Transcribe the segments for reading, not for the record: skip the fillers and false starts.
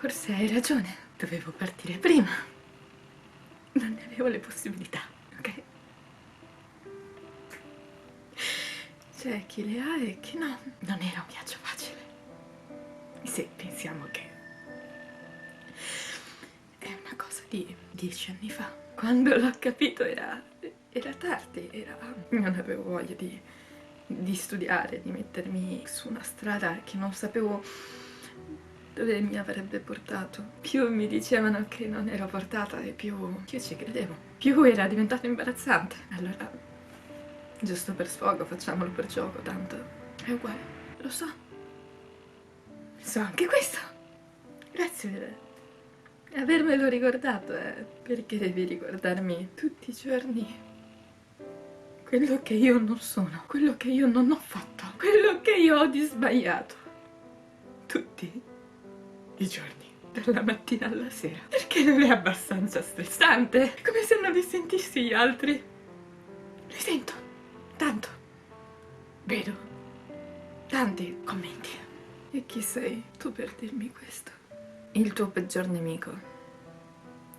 Forse hai ragione, dovevo partire prima. Non ne avevo le possibilità, ok? C'è chi le ha e chi no. Non era un viaggio facile. Se pensiamo che è una cosa di 10 anni fa. Quando l'ho capito era tardi, non avevo voglia di studiare, di mettermi su una strada che non sapevo dove mi avrebbe portato. Più mi dicevano che non ero portata e più ci credevo. Più era diventato imbarazzante. Allora, giusto per sfogo, facciamolo per gioco, tanto è uguale. Lo so. So anche questo. Grazie per avermelo ricordato, perché devi ricordarmi tutti i giorni quello che io non sono, quello che io non ho fatto, quello che io ho di sbagliato. Tutti i giorni, dalla mattina alla sera. Perché non è abbastanza stressante? È come se non li sentissi gli altri. Li sento, tanto. Vedo tanti commenti. E chi sei tu per dirmi questo? Il tuo peggior nemico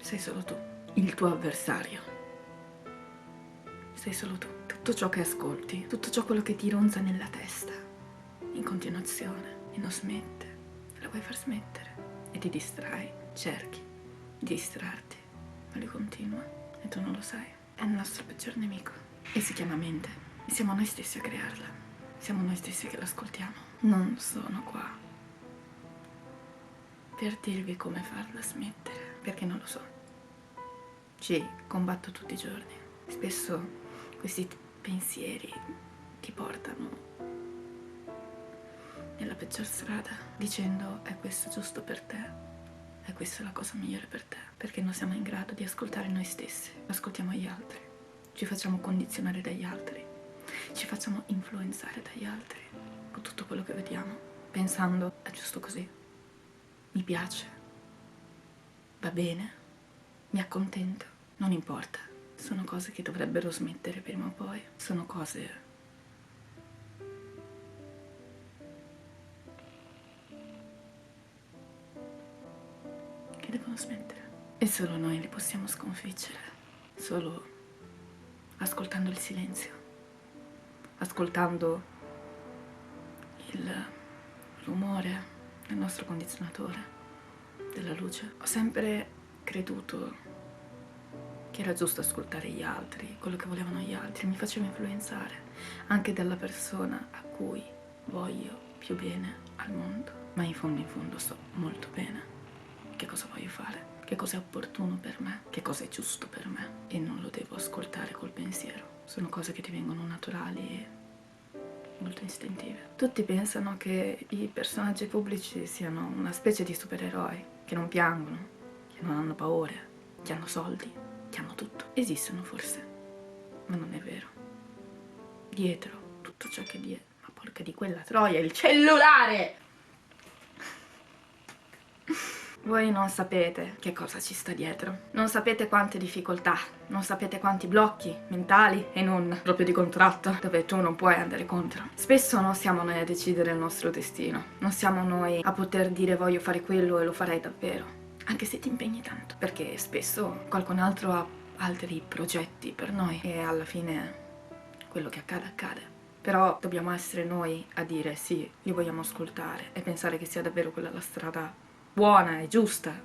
sei solo tu. Il tuo avversario sei solo tu. Tutto ciò che ascolti, tutto ciò quello che ti ronza nella testa in continuazione e non smette, lo vuoi far smettere e ti distrai, cerchi di distrarti, ma lui continua e tu non lo sai. È il nostro peggior nemico e si chiama mente e siamo noi stessi a crearla, siamo noi stessi che l'ascoltiamo. Non sono qua per dirvi come farla smettere, perché non lo so. Ci combatto tutti i giorni. Spesso questi pensieri ti portano nella peggior strada, dicendo è questo giusto per te, è questa la cosa migliore per te, perché non siamo in grado di ascoltare noi stessi, ascoltiamo gli altri, ci facciamo condizionare dagli altri, ci facciamo influenzare dagli altri con tutto quello che vediamo, pensando è giusto così, mi piace, va bene, mi accontento, non importa. Sono cose che dovrebbero smettere prima o poi. Sono cose che devono smettere. E solo noi li possiamo sconfiggere. Solo ascoltando il silenzio. Ascoltando il rumore del nostro condizionatore, della luce. Ho sempre creduto che era giusto ascoltare gli altri, quello che volevano gli altri, mi facevo influenzare anche dalla persona a cui voglio più bene al mondo, ma in fondo so molto bene che cosa voglio fare, che cosa è opportuno per me, che cosa è giusto per me e non lo devo ascoltare col pensiero. Sono cose che ti vengono naturali e molto istintive. Tutti pensano che i personaggi pubblici siano una specie di supereroi, che non piangono, che non hanno paure, che hanno soldi, che hanno tutto. Esistono forse, ma non è vero. Dietro tutto ciò che dietro, ma porca di quella troia, il cellulare! Voi non sapete che cosa ci sta dietro, non sapete quante difficoltà, non sapete quanti blocchi mentali e non proprio di contratto, dove tu non puoi andare contro. Spesso non siamo noi a decidere il nostro destino, non siamo noi a poter dire voglio fare quello e lo farei davvero. Anche se ti impegni tanto, perché spesso qualcun altro ha altri progetti per noi e alla fine quello che accade accade. Però dobbiamo essere noi a dire sì, li vogliamo ascoltare e pensare che sia davvero quella la strada buona e giusta,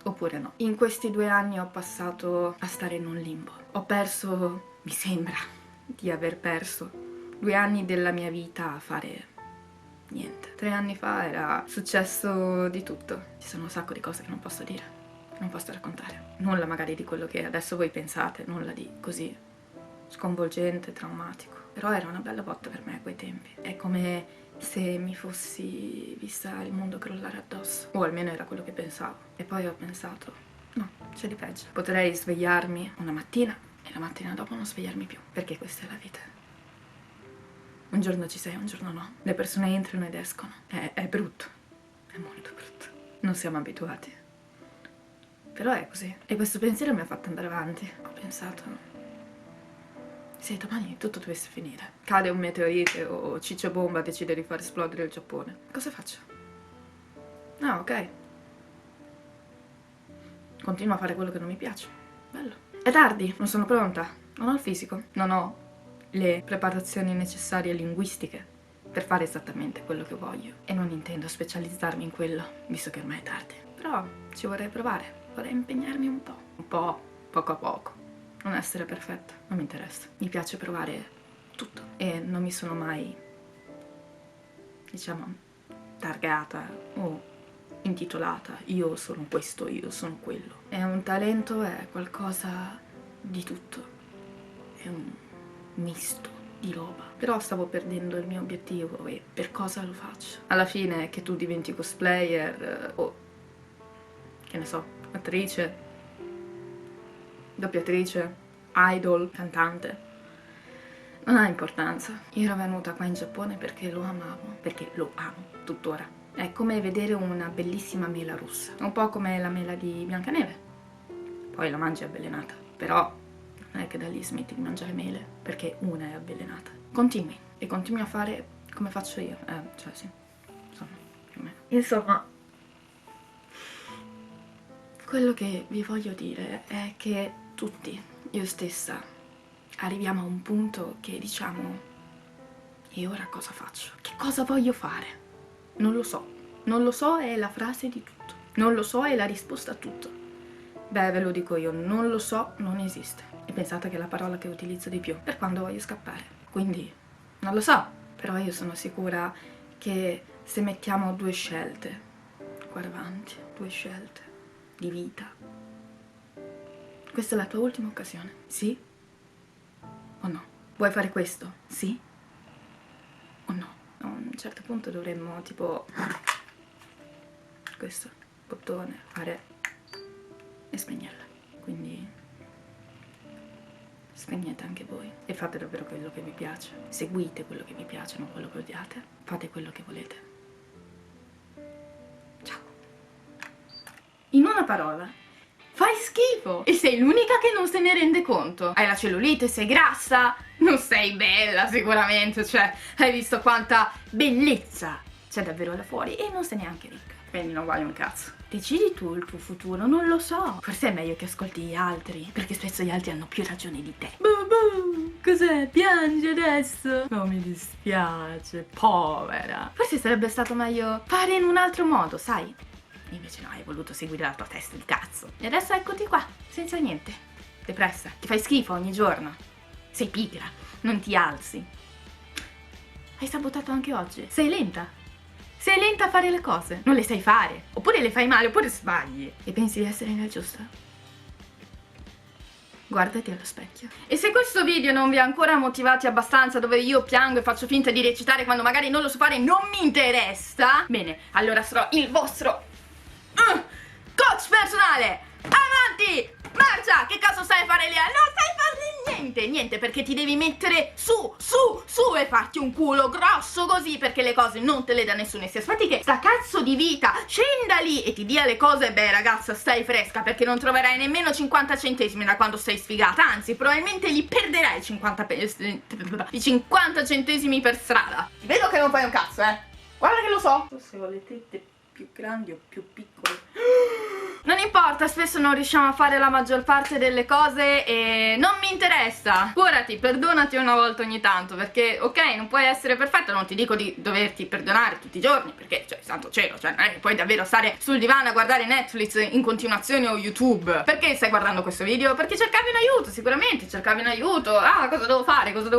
oppure no. In questi 2 anni ho passato a stare in un limbo. Ho perso, mi sembra di aver perso 2 anni della mia vita a fare niente. 3 anni fa era successo di tutto. Ci sono un sacco di cose che non posso dire, non posso raccontare. Nulla magari di quello che adesso voi pensate, nulla di così sconvolgente, traumatico. Però era una bella botta per me a quei tempi. È come se mi fossi vista il mondo crollare addosso. O almeno era quello che pensavo. E poi ho pensato, no, c'è di peggio. Potrei svegliarmi una mattina e la mattina dopo non svegliarmi più. Perché questa è la vita. Un giorno ci sei, un giorno no. Le persone entrano ed escono. È brutto. È molto brutto. Non siamo abituati. Però è così. E questo pensiero mi ha fatto andare avanti. Ho pensato, se domani tutto dovesse finire, cade un meteorite o Ciccio Bomba decide di far esplodere il Giappone, cosa faccio? Ah, ok. continuo a fare quello che non mi piace. Bello. È tardi, non sono pronta, non ho il fisico, non ho le preparazioni necessarie linguistiche per fare esattamente quello che voglio e non intendo specializzarmi in quello, visto che ormai è tardi. Però ci vorrei provare, vorrei impegnarmi un po', poco a poco. Non essere perfetta, non mi interessa. Mi piace provare tutto e non mi sono mai, diciamo, targata o intitolata io sono questo, io sono quello. È un talento, è qualcosa di tutto, è un misto di roba. Però stavo perdendo il mio obiettivo e per cosa lo faccio? Alla fine che tu diventi cosplayer o che ne so, attrice, doppiatrice, idol, cantante, non ha importanza. Io ero venuta qua in Giappone perché lo amavo, perché lo amo tuttora. È come vedere una bellissima mela rossa, un po' come la mela di Biancaneve. Poi la mangi avvelenata, però non è che da lì smetti di mangiare mele, perché una è avvelenata. Continui, e continui a fare come faccio io. Cioè sì, insomma, più o meno. Insomma, quello che vi voglio dire è che tutti, io stessa, arriviamo a un punto che diciamo: e ora cosa faccio? Che cosa voglio fare? Non lo so. Non lo so è la frase di tutto. Non lo so è la risposta a tutto. Beh, ve lo dico io, non lo so non esiste. E pensate che è la parola che utilizzo di più per quando voglio scappare. Quindi, non lo so. Però io sono sicura che se mettiamo due scelte qua davanti, due scelte di vita, questa è la tua ultima occasione. Sì o no? Vuoi fare questo? Sì o no? A un certo punto dovremmo tipo questo bottone fare e spegnerla. Quindi spegnete anche voi e fate davvero quello che vi piace. Seguite quello che vi piace, non quello che odiate. Fate quello che volete. Ciao. In una parola, fai schifo e sei l'unica che non se ne rende conto. Hai la cellulite, sei grassa, non sei bella sicuramente, cioè hai visto quanta bellezza c'è davvero là fuori e non sei neanche ricca, quindi non vale un cazzo. Decidi tu il tuo futuro, non lo so. Forse è meglio che ascolti gli altri, perché spesso gli altri hanno più ragione di te. Cos'è? Piangi adesso? No, mi dispiace, povera. Forse sarebbe stato meglio fare in un altro modo, sai? Invece no, hai voluto seguire la tua testa di cazzo. E adesso eccoti qua, senza niente. Depressa, ti fai schifo ogni giorno. Sei pigra, non ti alzi. Hai sabotato anche oggi. Sei lenta. Sei lenta a fare le cose. Non le sai fare. Oppure le fai male, oppure sbagli. E pensi di essere nel giusto? Guardati allo specchio. E se questo video non vi ha ancora motivati abbastanza, dove io piango e faccio finta di recitare quando magari non lo so fare, non mi interessa, bene, allora sarò il vostro coach personale. Avanti! Marcia! Che cazzo stai a fare lì? Non stai a fare niente, perché ti devi mettere su e farti un culo grosso così, perché le cose non te le dà nessuno e si aspetti che sta cazzo di vita scenda lì e ti dia le cose. Beh ragazza, stai fresca, perché non troverai nemmeno 50 centesimi da quando sei sfigata, anzi probabilmente li perderai i 50 centesimi per strada. Ti vedo che non fai un cazzo, guarda che lo so. Se ho le tette più grandi o più piccole, non importa, spesso non riusciamo a fare la maggior parte delle cose e non mi interessa. Curati, perdonati una volta ogni tanto, perché ok, non puoi essere perfetta, non ti dico di doverti perdonare tutti i giorni, perché cioè santo cielo, cioè non è che puoi davvero stare sul divano a guardare Netflix in continuazione o YouTube. Perché stai guardando questo video? Perché cercavi un aiuto, sicuramente cercavi un aiuto. Ah, cosa devo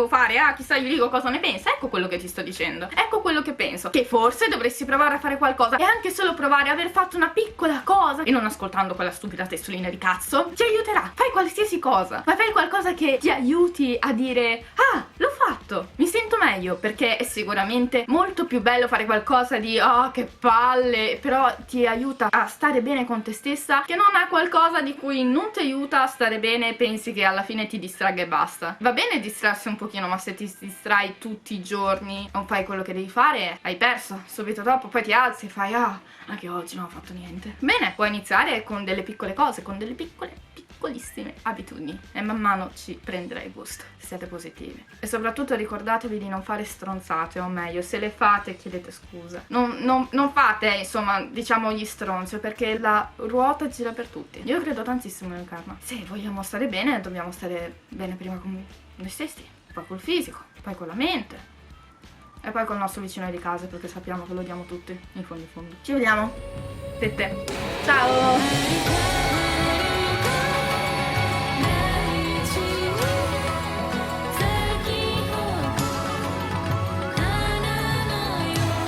fare? Ah, chissà, gli dico cosa ne pensa. Ecco quello che ti sto dicendo, ecco quello che penso, che forse dovresti provare a fare qualcosa, e anche solo provare a aver fatto una piccola cosa e non ascoltando quella stupida testolina di cazzo ti aiuterà. Fai qualsiasi cosa, ma fai qualcosa che ti aiuti a dire: ah, l'ho fatto, mi sento meglio, perché è sicuramente molto più bello fare qualcosa di oh che palle, però ti aiuta a stare bene con te stessa, che non è qualcosa di cui non ti aiuta a stare bene e pensi che alla fine ti distragga e basta. Va bene distrarsi un pochino, ma se ti distrai tutti i giorni, non fai quello che devi fare, hai perso subito dopo, poi ti alzi e fai ah, anche oggi non ho fatto niente. Bene, puoi iniziare con delle piccole cose, con delle piccole piccolissime abitudini e man mano ci prenderai gusto. Siate positivi e soprattutto ricordatevi di non fare stronzate, o meglio, se le fate chiedete scusa. Non fate, insomma, diciamo gli stronzi, perché la ruota gira per tutti. Io credo tantissimo nel karma. Se vogliamo stare bene, dobbiamo stare bene prima con noi stessi, poi col fisico, poi con la mente e poi col nostro vicino di casa, perché sappiamo che lo odiamo tutti, in fondo in fondo. Ci vediamo, tette, ciao!